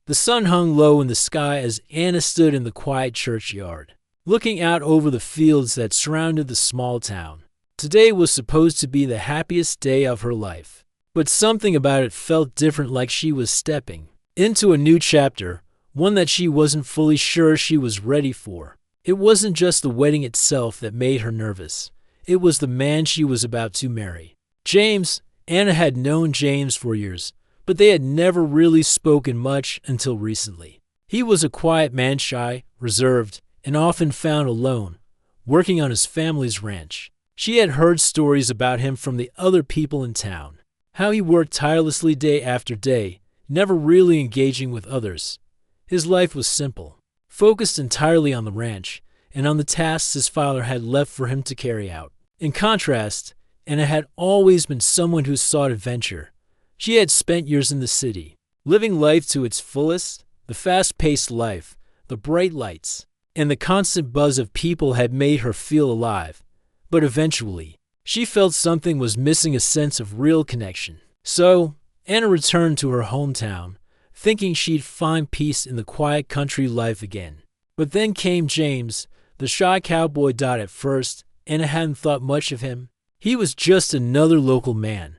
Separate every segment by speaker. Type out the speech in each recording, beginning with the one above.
Speaker 1: The sun hung low in the sky as Anna stood in the quiet churchyard, looking out over the fields that surrounded the small town. Today was supposed to be the happiest day of her life, but something about it felt different, like she was stepping into a new chapter, one that she wasn't fully sure she was ready for. It wasn't just the wedding itself that made her nervous. It was the man she was about to marry. James. Anna had known James for years, but they had never really spoken much until recently. He was a quiet man, shy, reserved, and often found alone, working on his family's ranch. She had heard stories about him from the other people in town, how he worked tirelessly day after day, never really engaging with others. His life was simple, focused entirely on the ranch and on the tasks his father had left for him to carry out. In contrast, Anna had always been someone who sought adventure. She had spent years in the city, living life to its fullest. The fast-paced life, the bright lights, and the constant buzz of people had made her feel alive. But eventually, she felt something was missing, a sense of real connection. So, Anna returned to her hometown, thinking she'd find peace in the quiet country life again. But then came James, the shy cowboy. At first, Anna hadn't thought much of him. He was just another local man,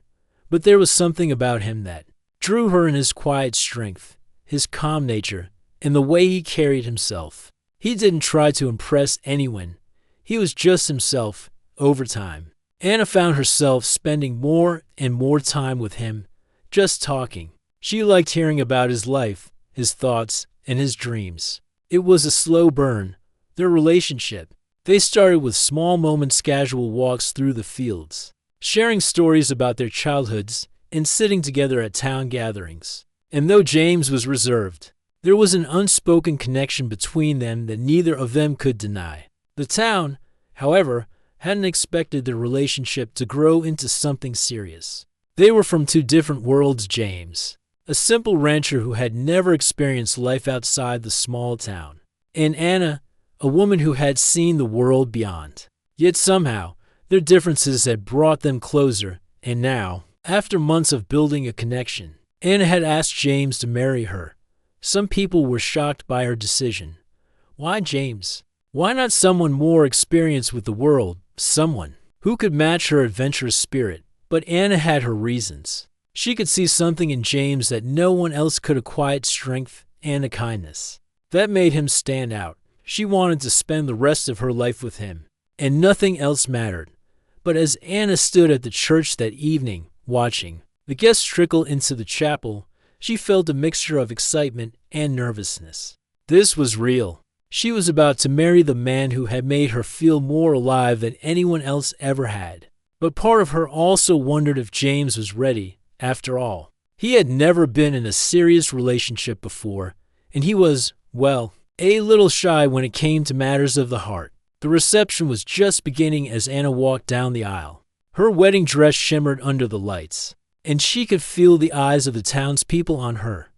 Speaker 1: but there was something about him that drew her, in his quiet strength, his calm nature, and the way he carried himself. He didn't try to impress anyone. He was just himself. Over time, Anna found herself spending more and more time with him, just talking. She liked hearing about his life, his thoughts, and his dreams. It was a slow burn, their relationship. They started with small moments, casual walks through the fields, sharing stories about their childhoods, and sitting together at town gatherings. And though James was reserved, there was an unspoken connection between them that neither of them could deny. The town, however, hadn't expected their relationship to grow into something serious. They were from two different worlds. James, a simple rancher who had never experienced life outside the small town, and Anna, a woman who had seen the world beyond. Yet somehow, their differences had brought them closer, and now, after months of building a connection, Anna had asked James to marry her. Some people were shocked by her decision. Why James? Why not someone more experienced with the world, someone who could match her adventurous spirit? But Anna had her reasons. She could see something in James that no one else could, a quiet strength and a kindness that made him stand out. She wanted to spend the rest of her life with him, and nothing else mattered. But as Anna stood at the church that evening, watching the guests trickle into the chapel, she felt a mixture of excitement and nervousness. This was real. She was about to marry the man who had made her feel more alive than anyone else ever had. But part of her also wondered if James was ready. After all, he had never been in a serious relationship before, and he was, well, a little shy when it came to matters of the heart. The reception was just beginning as Anna walked down the aisle. Her wedding dress shimmered under the lights, and she could feel the eyes of the townspeople on her.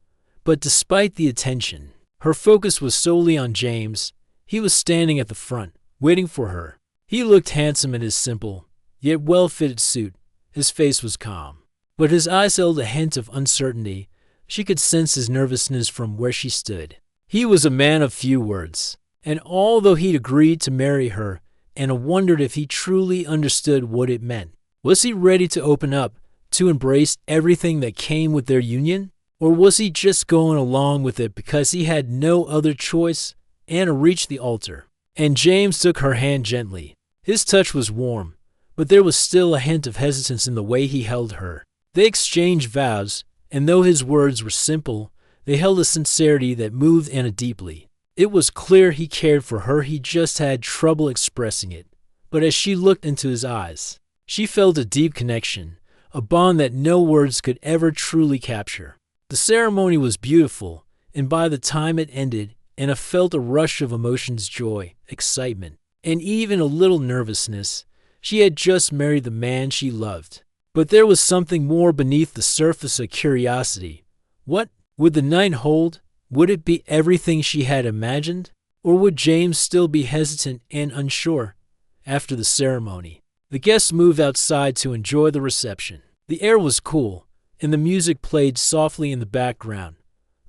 Speaker 1: But despite the attention, her focus was solely on James. He was standing at the front, waiting for her. He looked handsome in his simple, yet well-fitted suit. His face was calm, but his eyes held a hint of uncertainty. She could sense his nervousness from where she stood. He was a man of few words, and although he'd agreed to marry her, Anna wondered if he truly understood what it meant. Was he ready to open up, to embrace everything that came with their union? Or was he just going along with it because he had no other choice? Anna reached the altar, and James took her hand gently. His touch was warm, but there was still a hint of hesitance in the way he held her. They exchanged vows, and though his words were simple, they held a sincerity that moved Anna deeply. It was clear he cared for her, he just had trouble expressing it. But as she looked into his eyes, she felt a deep connection, a bond that no words could ever truly capture. The ceremony was beautiful, and by the time it ended, Anna felt a rush of emotions, joy, excitement, and even a little nervousness. She had just married the man she loved. But there was something more beneath the surface, a curiosity. What would the night hold? Would it be everything she had imagined? Or would James still be hesitant and unsure? After the ceremony, the guests moved outside to enjoy the reception. The air was cool, and the music played softly in the background.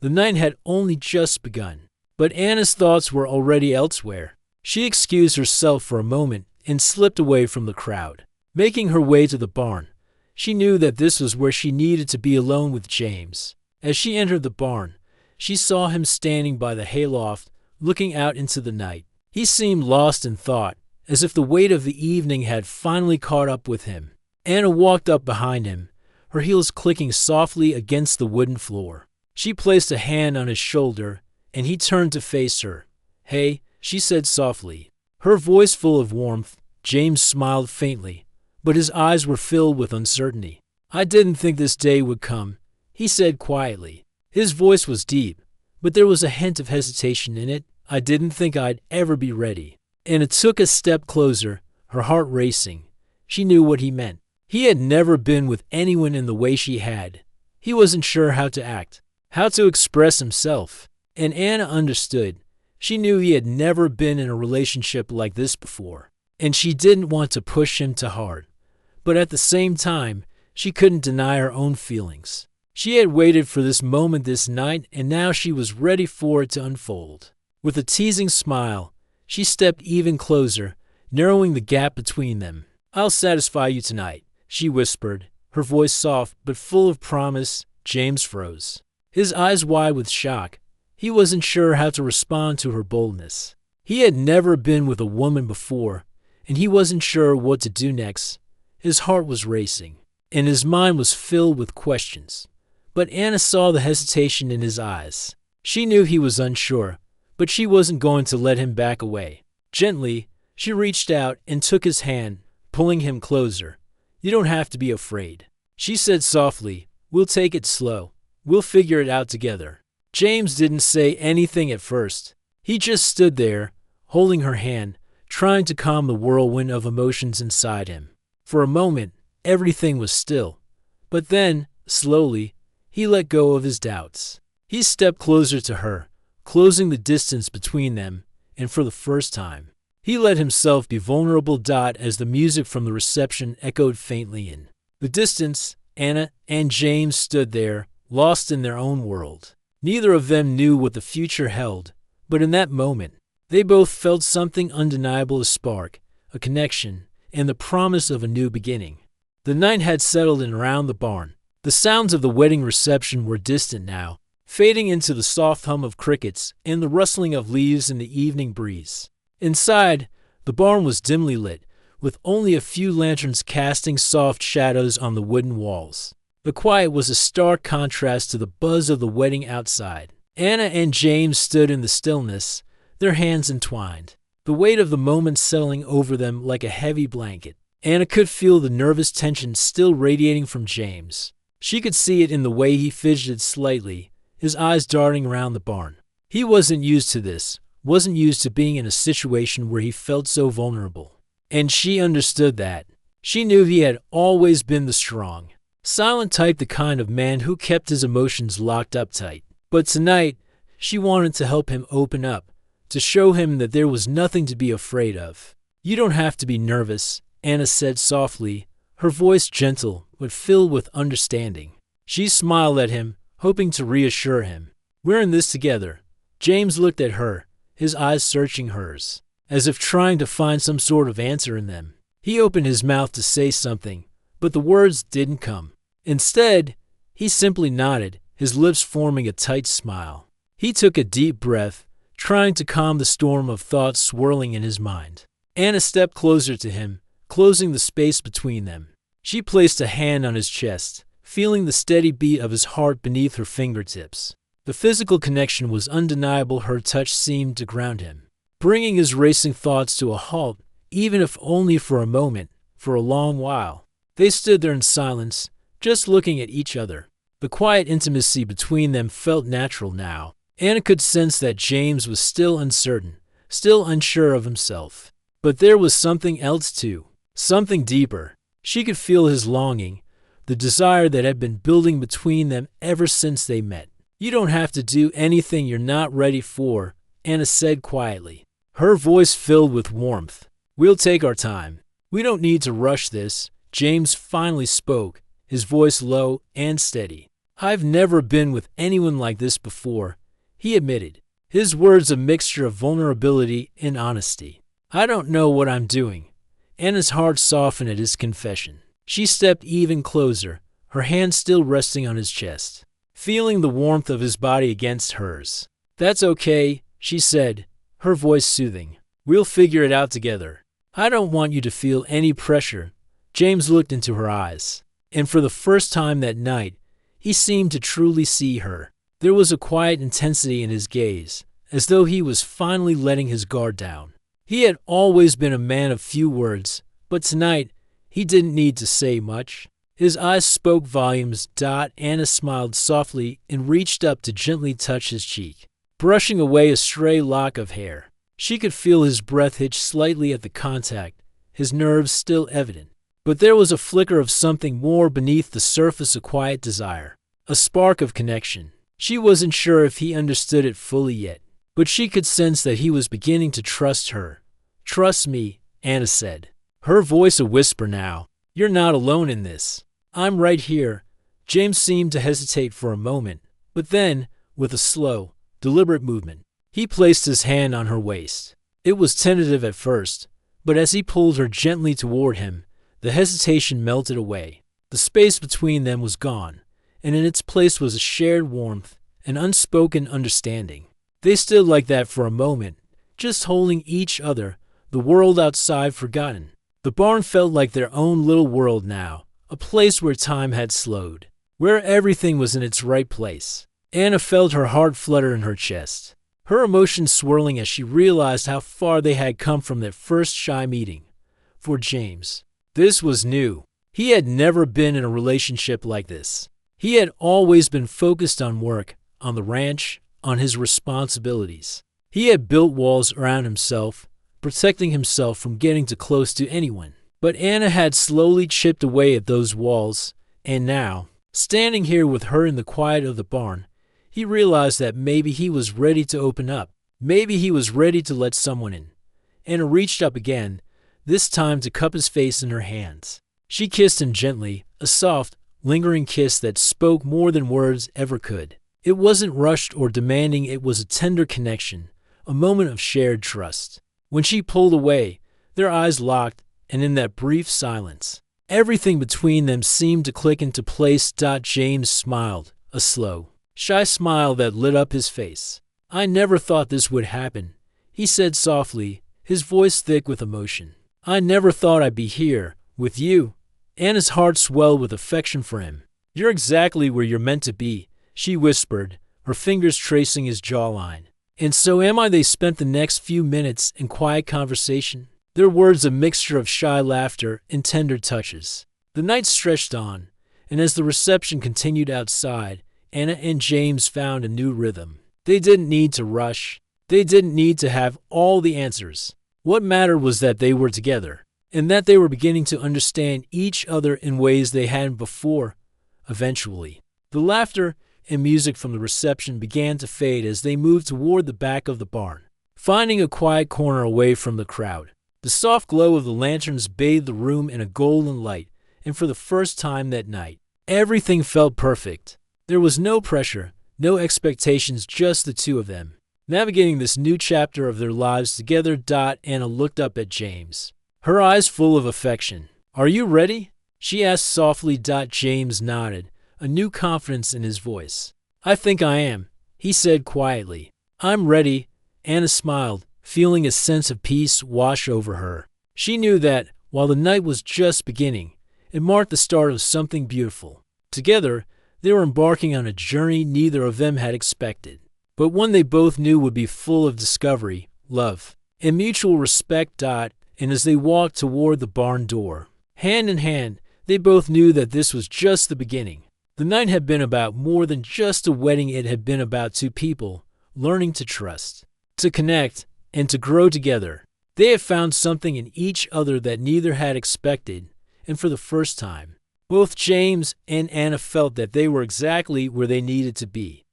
Speaker 1: The night had only just begun, but Anna's thoughts were already elsewhere. She excused herself for a moment and slipped away from the crowd. Making her way to the barn, she knew that this was where she needed to be alone with James. As she entered the barn, she saw him standing by the hayloft, looking out into the night. He seemed lost in thought, as if the weight of the evening had finally caught up with him. Anna walked up behind him, her heels clicking softly against the wooden floor. She placed a hand on his shoulder, and he turned to face her. "Hey," she said softly, her voice full of warmth. James smiled faintly, but his eyes were filled with uncertainty. "I didn't think this day would come," he said quietly. His voice was deep, but there was a hint of hesitation in it. "I didn't think I'd ever be ready." Anna took a step closer, her heart racing. She knew what he meant. He had never been with anyone in the way she had. He wasn't sure how to act, how to express himself. And Anna understood. She knew he had never been in a relationship like this before, and she didn't want to push him too hard. But at the same time, she couldn't deny her own feelings. She had waited for this moment this night, and now she was ready for it to unfold. With a teasing smile, she stepped even closer, narrowing the gap between them. "I'll satisfy you tonight," she whispered, her voice soft but full of promise. James froze, his eyes wide with shock. He wasn't sure how to respond to her boldness. He had never been with a woman before, and he wasn't sure what to do next. His heart was racing, and his mind was filled with questions. But Anna saw the hesitation in his eyes. She knew he was unsure, but she wasn't going to let him back away. Gently, she reached out and took his hand, pulling him closer. "You don't have to be afraid," she said softly. "We'll take it slow. We'll figure it out together." James didn't say anything at first. He just stood there, holding her hand, trying to calm the whirlwind of emotions inside him. For a moment, everything was still. But then, slowly, he let go of his doubts. He stepped closer to her, closing the distance between them, and for the first time, he let himself be vulnerable. As the music from the reception echoed faintly in the distance, Anna and James stood there, lost in their own world. Neither of them knew what the future held, but in that moment, they both felt something undeniable: a spark, a connection, and the promise of a new beginning. The night had settled in around the barn. The sounds of the wedding reception were distant now, fading into the soft hum of crickets and the rustling of leaves in the evening breeze. Inside, the barn was dimly lit, with only a few lanterns casting soft shadows on the wooden walls. The quiet was a stark contrast to the buzz of the wedding outside. Anna and James stood in the stillness, their hands entwined, the weight of the moment settling over them like a heavy blanket. Anna could feel the nervous tension still radiating from James. She could see it in the way he fidgeted slightly, his eyes darting around the barn. He wasn't used to this, wasn't used to being in a situation where he felt so vulnerable. And she understood that. She knew he had always been the strong, silent type, the kind of man who kept his emotions locked up tight. But tonight, she wanted to help him open up, to show him that there was nothing to be afraid of. "You don't have to be nervous," Anna said softly, her voice gentle but filled with understanding. She smiled at him, hoping to reassure him. "We're in this together." James looked at her, his eyes searching hers, as if trying to find some sort of answer in them. He opened his mouth to say something, but the words didn't come. Instead, he simply nodded, his lips forming a tight smile. He took a deep breath, trying to calm the storm of thoughts swirling in his mind. Anna stepped closer to him, closing the space between them. She placed a hand on his chest, feeling the steady beat of his heart beneath her fingertips. The physical connection was undeniable. Her touch seemed to ground him, bringing his racing thoughts to a halt, even if only for a moment, for a long while. They stood there in silence, just looking at each other. The quiet intimacy between them felt natural now. Anna could sense that James was still uncertain, still unsure of himself. But there was something else too, something deeper. She could feel his longing, the desire that had been building between them ever since they met. "You don't have to do anything you're not ready for," Anna said quietly, her voice filled with warmth. "We'll take our time. We don't need to rush this." James finally spoke, his voice low and steady. "I've never been with anyone like this before," he admitted, his words a mixture of vulnerability and honesty. "I don't know what I'm doing." Anna's heart softened at his confession. She stepped even closer, her hand still resting on his chest, feeling the warmth of his body against hers. "That's okay," she said, her voice soothing. "We'll figure it out together. I don't want you to feel any pressure." James looked into her eyes, and for the first time that night, he seemed to truly see her. There was a quiet intensity in his gaze, as though he was finally letting his guard down. He had always been a man of few words, but tonight, he didn't need to say much. His eyes spoke volumes. Anna smiled softly and reached up to gently touch his cheek, brushing away a stray lock of hair. She could feel his breath hitch slightly at the contact, his nerves still evident. But there was a flicker of something more beneath the surface, a quiet desire, a spark of connection. She wasn't sure if he understood it fully yet, but she could sense that he was beginning to trust her. "Trust me," Anna said, her voice a whisper now. "You're not alone in this. I'm right here." James seemed to hesitate for a moment, but then, with a slow, deliberate movement, he placed his hand on her waist. It was tentative at first, but as he pulled her gently toward him, the hesitation melted away. The space between them was gone, and in its place was a shared warmth, an unspoken understanding. They stood like that for a moment, just holding each other, the world outside forgotten. The barn felt like their own little world now, a place where time had slowed, where everything was in its right place. Anna felt her heart flutter in her chest, her emotions swirling as she realized how far they had come from their first shy meeting. For James, this was new. He had never been in a relationship like this. He had always been focused on work, on the ranch, on his responsibilities. He had built walls around himself, protecting himself from getting too close to anyone. But Anna had slowly chipped away at those walls, and now, standing here with her in the quiet of the barn, he realized that maybe he was ready to open up. Maybe he was ready to let someone in. Anna reached up again, this time to cup his face in her hands. She kissed him gently, a soft, lingering kiss that spoke more than words ever could. It wasn't rushed or demanding, it was a tender connection, a moment of shared trust. When she pulled away, their eyes locked, and in that brief silence, everything between them seemed to click into place. James smiled, a slow, shy smile that lit up his face. "I never thought this would happen," he said softly, his voice thick with emotion. "I never thought I'd be here, with you." Anna's heart swelled with affection for him. "You're exactly where you're meant to be," she whispered, her fingers tracing his jawline. "And so am I." They spent the next few minutes in quiet conversation, their words a mixture of shy laughter and tender touches. The night stretched on, and as the reception continued outside, Anna and James found a new rhythm. They didn't need to rush. They didn't need to have all the answers. What mattered was that they were together, and that they were beginning to understand each other in ways they hadn't before. Eventually, the laughter and music from the reception began to fade as they moved toward the back of the barn, finding a quiet corner away from the crowd. The soft glow of the lanterns bathed the room in a golden light, and for the first time that night, everything felt perfect. There was no pressure, no expectations, just the two of them, navigating this new chapter of their lives together. Anna looked up at James, her eyes full of affection. "Are you ready?" she asked softly. James nodded, a new confidence in his voice. "I think I am," he said quietly. "I'm ready." Anna smiled, feeling a sense of peace wash over her. She knew that, while the night was just beginning, it marked the start of something beautiful. Together, they were embarking on a journey neither of them had expected, but one they both knew would be full of discovery, love, and mutual respect. And as they walked toward the barn door, hand in hand, they both knew that this was just the beginning. The night had been about more than just a wedding. It had been about two people learning to trust, to connect, and to grow together. They had found something in each other that neither had expected, and for the first time, both James and Anna felt that they were exactly where they needed to be.